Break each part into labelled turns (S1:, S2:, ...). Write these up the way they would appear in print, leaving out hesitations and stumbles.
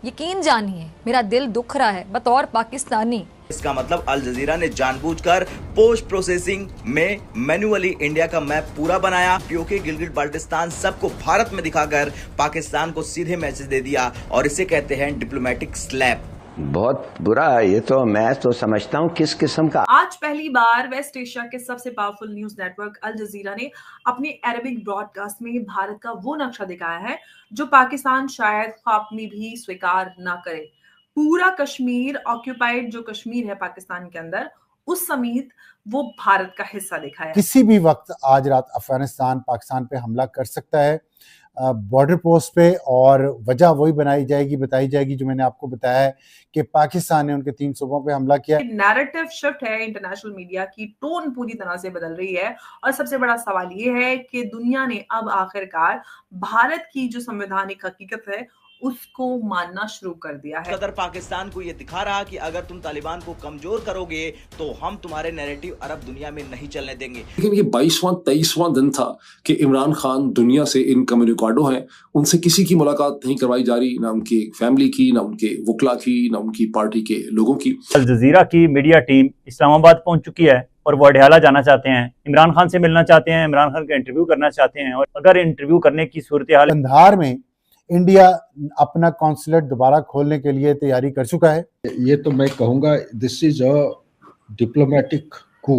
S1: यकीन जानिए मेरा दिल दुख रहा है बतौर पाकिस्तानी।
S2: इसका मतलब अल जजीरा ने जानबूझकर पोस्ट प्रोसेसिंग में मैन्युअली इंडिया का मैप पूरा बनाया, पीओके, गिलगित बाल्टिस्तान सबको भारत में दिखाकर पाकिस्तान को सीधे मैसेज दे दिया और इसे कहते हैं डिप्लोमेटिक स्लैप।
S3: बहुत बुरा है ये तो। मैं तो समझता हूँ किस किस्म का।
S4: आज पहली बार वेस्ट एशिया के सबसे पावरफुल न्यूज नेटवर्क अल जजीरा ने अपने अरबिक ब्रॉडकास्ट में भारत का वो नक्शा दिखाया है जो पाकिस्तान शायद ख्वाब में भी स्वीकार ना करे। पूरा कश्मीर, ऑक्यूपाइड जो कश्मीर है पाकिस्तान के अंदर, उस समेत वो भारत का हिस्सा दिखाया।
S5: किसी भी वक्त आज रात अफगानिस्तान पाकिस्तान पे हमला कर सकता है बॉर्डर पोस्ट पे, और वजह वही बताई जाएगी जो मैंने आपको बताया है कि पाकिस्तान ने उनके 3 सूबों पे हमला किया।
S4: नैरेटिव शिफ्ट है, इंटरनेशनल मीडिया की टोन पूरी तरह से बदल रही है और सबसे बड़ा सवाल ये है कि दुनिया ने अब आखिरकार भारत की जो संवैधानिक हकीकत है उसको मानना शुरू कर दिया है।
S2: कतर पाकिस्तान को ये दिखा रहा कि अगर तुम तालिबान को कमजोर करोगे तो हम तुम्हारे नैरेटिव अरब दुनिया में नहीं चलने देंगे।
S6: लेकिन ये 22वां दिन था कि इमरान खान दुनिया से इनकम्युनिकाडो हैं, उनसे किसी की मुलाकात नहीं करवाई जा रही, ना उनकी फैमिली की, ना उनके वकला की, ना उनकी पार्टी के लोगों की।
S7: अल जजीरा की मीडिया टीम इस्लामाबाद पहुंच चुकी है और वो अडयाला जाना चाहते हैं, इमरान खान से मिलना चाहते हैं, इमरान खान का इंटरव्यू करना चाहते हैं। और अगर इंटरव्यू करने की सूरत हाल
S5: कंधार में इंडिया अपना कॉन्सुलेट दोबारा खोलने के लिए तैयारी कर चुका है।
S8: ये तो मैं कहूंगा दिस इज अ डिप्लोमेटिक कू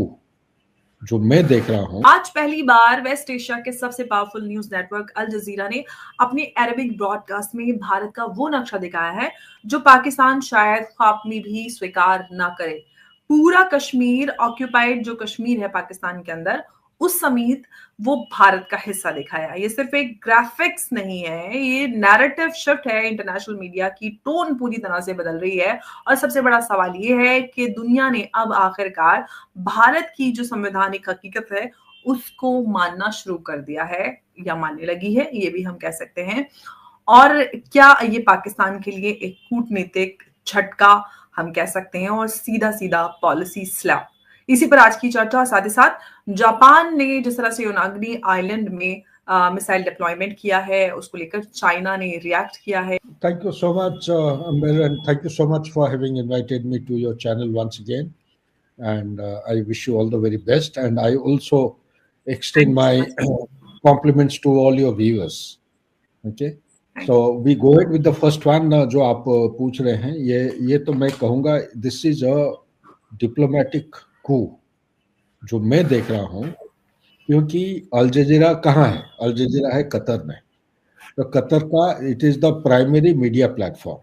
S8: जो मैं देख रहा हूं।
S4: आज पहली बार वेस्ट एशिया के सबसे पावरफुल न्यूज नेटवर्क अल जजीरा ने अपने अरबिक ब्रॉडकास्ट में भारत का वो नक्शा दिखाया है जो पाकिस्तान शायद ख्वाब में भी स्वीकार ना करे। पूरा कश्मीर, ऑक्यूपाइड जो कश्मीर है पाकिस्तान के अंदर, उस समेत वो भारत का हिस्सा दिखाया। ये सिर्फ एक ग्राफिक्स नहीं है, ये नैरेटिव शिफ्ट है, इंटरनेशनल मीडिया की टोन पूरी तरह से बदल रही है और सबसे बड़ा सवाल ये है कि दुनिया ने अब आखिरकार भारत की जो संवैधानिक हकीकत है उसको मानना शुरू कर दिया है या मानने लगी है, ये भी हम कह सकते हैं। और क्या ये पाकिस्तान के लिए एक कूटनीतिक झटका हम कह सकते हैं और सीधा सीधा पॉलिसी स्लैप। इसी पर आज की चर्चा। साथ ही साथ जापान ने जिस तरह से योनागिरी आइलैंड में मिसाइल डिप्लॉयमेंट किया है उसको लेकर चाइना ने रिएक्ट किया है।
S8: Thank you so much Amber, and thank you so much for having invited me to your channel once again, and I wish you all the very best, and I also extend my compliments to all your viewers. Okay, so we go ahead with the first one जो आप पूछ रहे हैं। ये तो मैं कहूँगा this is a diplomatic कू जो मैं देख रहा हूं, क्योंकि अल जजीरा कहाँ है? अल जजीरा है कतर में। तो कतर का it is the primary media platform.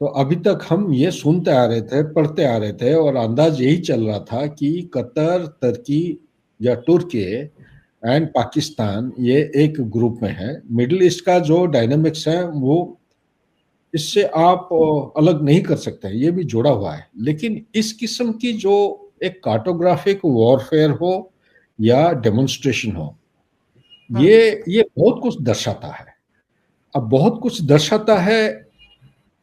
S8: तो अभी तक हम ये सुनते आ रहे थे, पढ़ते आ रहे थे और अंदाज यही चल रहा था कि कतर, तुर्की या तुर्की एंड पाकिस्तान ये एक ग्रुप में है। मिडिल ईस्ट का जो डायनामिक्स है वो इससे आप अलग नहीं कर सकते, ये भी जुड़ा हुआ है। लेकिन इस किस्म की जो एक कार्टोग्राफिक वॉरफेयर हो या डेमोन्स्ट्रेशन हो, ये बहुत कुछ दर्शाता है। अब बहुत कुछ दर्शाता है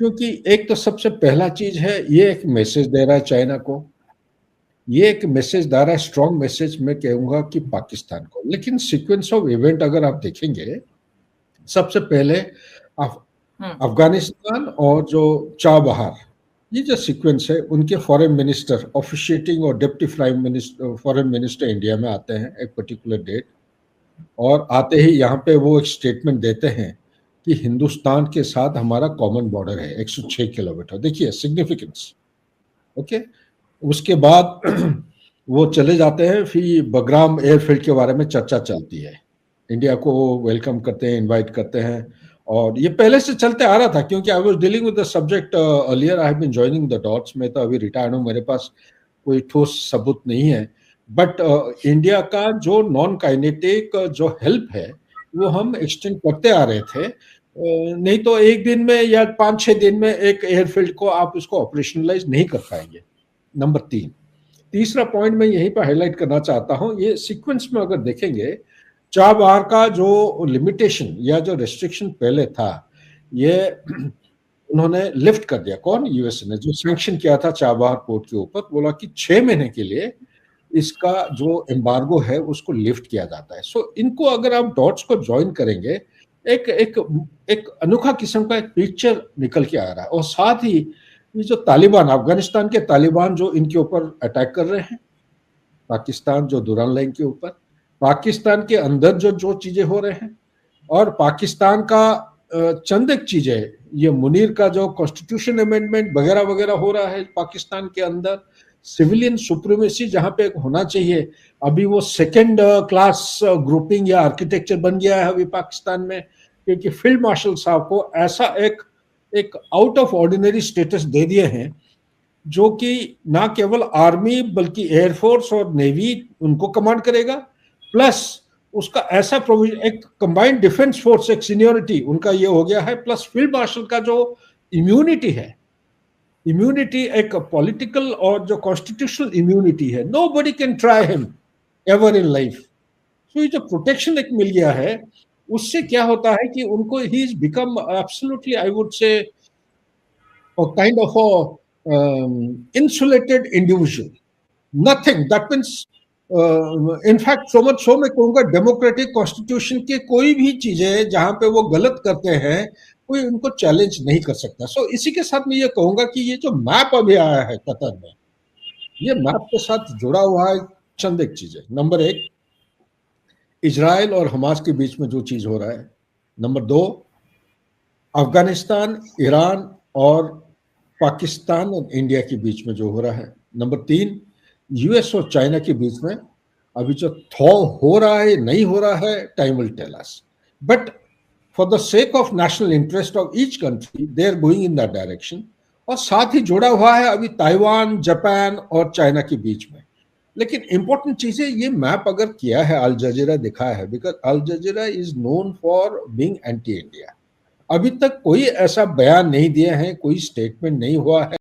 S8: क्योंकि एक तो सबसे पहला चीज है ये एक मैसेज दे रहा है चाइना को, ये एक मैसेज दे रहा है, स्ट्रॉन्ग मैसेज मैं कहूंगा कि पाकिस्तान को। लेकिन सीक्वेंस ऑफ इवेंट अगर आप देखेंगे, सबसे पहले अफगानिस्तान और जो चाबहार, ये जो सीक्वेंस है, उनके फॉरेन मिनिस्टर ऑफिशिएटिंग और डिप्टी फॉरेन मिनिस्टर इंडिया में आते हैं एक पर्टिकुलर डेट, और आते ही यहाँ पे वो एक स्टेटमेंट देते हैं कि हिंदुस्तान के साथ हमारा कॉमन बॉर्डर है 106 किलोमीटर। देखिए सिग्निफिकेंस। ओके, उसके बाद वो चले जाते हैं, फिर बगराम एयरफील्ड के बारे में चर्चा चलती है, इंडिया को वेलकम करते हैं, इन्वाइट करते हैं, और ये पहले से चलते आ रहा था क्योंकि I was dealing with the subject earlier. I have been joining the dots. मैं तो अभी रिटायर्ड हूँ, मेरे पास कोई ठोस सबूत नहीं है, बट इंडिया का जो नॉन काइनेटिक जो हेल्प है वो हम एक्सटेंड करते आ रहे थे। नहीं तो एक दिन में या 5-6 दिन में एक एयरफील्ड को आप इसको ऑपरेशनलाइज नहीं कर पाएंगे। नंबर 3, तीसरा पॉइंट मैं यहीं पर हाईलाइट करना चाहता हूँ, ये सीक्वेंस में अगर देखेंगे, चाबहार का जो लिमिटेशन या जो रेस्ट्रिक्शन पहले था, ये उन्होंने लिफ्ट कर दिया। कौन? यूएसए ने, जो सैंक्शन किया था चाबहार पोर्ट के ऊपर, बोला कि 6 महीने के लिए इसका जो एम्बार्गो है उसको लिफ्ट किया जाता है। सो इनको अगर आप डॉट्स को ज्वाइन करेंगे एक एक एक अनोखा किस्म का एक पिक्चर निकल के आ रहा है। और साथ ही ये जो तालिबान, अफगानिस्तान के तालिबान जो इनके ऊपर अटैक कर रहे हैं, पाकिस्तान जो दुरान लाइन के ऊपर, पाकिस्तान के अंदर जो जो चीजें हो रहे हैं, और पाकिस्तान का चंद एक चीजें, ये मुनीर का जो कॉन्स्टिट्यूशन अमेंडमेंट वगैरह वगैरह हो रहा है पाकिस्तान के अंदर, सिविलियन सुप्रीमेसी जहां पे होना चाहिए, अभी वो सेकेंड क्लास ग्रुपिंग या आर्किटेक्चर बन गया है अभी पाकिस्तान में, क्योंकि फील्ड मार्शल साहब को ऐसा एक आउट ऑफ ऑर्डिनरी स्टेटस दे दिए हैं, जो कि ना केवल आर्मी बल्कि एयरफोर्स और नेवी उनको कमांड करेगा, प्लस उसका ऐसा प्रोविजन, एक कंबाइंड डिफेंस फोर्स, एक सीनियोरिटी उनका ये हो गया है, प्लस फील्ड मार्शल का जो इम्यूनिटी है, इम्यूनिटी एक पॉलिटिकल और जो कॉन्स्टिट्यूशनल इम्यूनिटी है, nobody can try him ever in life. तो ये जो प्रोटेक्शन एक मिल गया है, उससे क्या होता है कि उनको he is become absolutely, I would say, kind of insulated individual, nothing that means in fact so much so मैं कहूँगा डेमोक्रेटिक कॉन्स्टिट्यूशन के कोई भी चीजें जहां पे वो गलत करते हैं कोई उनको चैलेंज नहीं कर सकता। सो इसी के साथ मैं ये कहूंगा कि ये जो मैप अभी आया है कतर में, ये मैप के साथ जुड़ा हुआ है चंद एक चीजें। नंबर एक, इजराइल और हमास के बीच में जो चीज हो रहा है। नंबर दो, अफगानिस्तान, ईरान और पाकिस्तान और इंडिया के बीच में जो हो रहा है। नंबर तीन, यूएस और चाइना के बीच में अभी जो थॉ हो रहा है नहीं हो रहा है, time will tell us, but for the sake of national interest of each country they are going in that direction. और साथ ही जुड़ा हुआ है अभी ताइवान, जापान और चाइना के बीच में। लेकिन इंपॉर्टेंट चीज है, ये मैप अगर किया है अल जजीरा दिखाया है, because Al Jazeera is known for being anti India. अभी तक कोई ऐसा बयान नहीं दिया है, कोई स्टेटमेंट नहीं हुआ है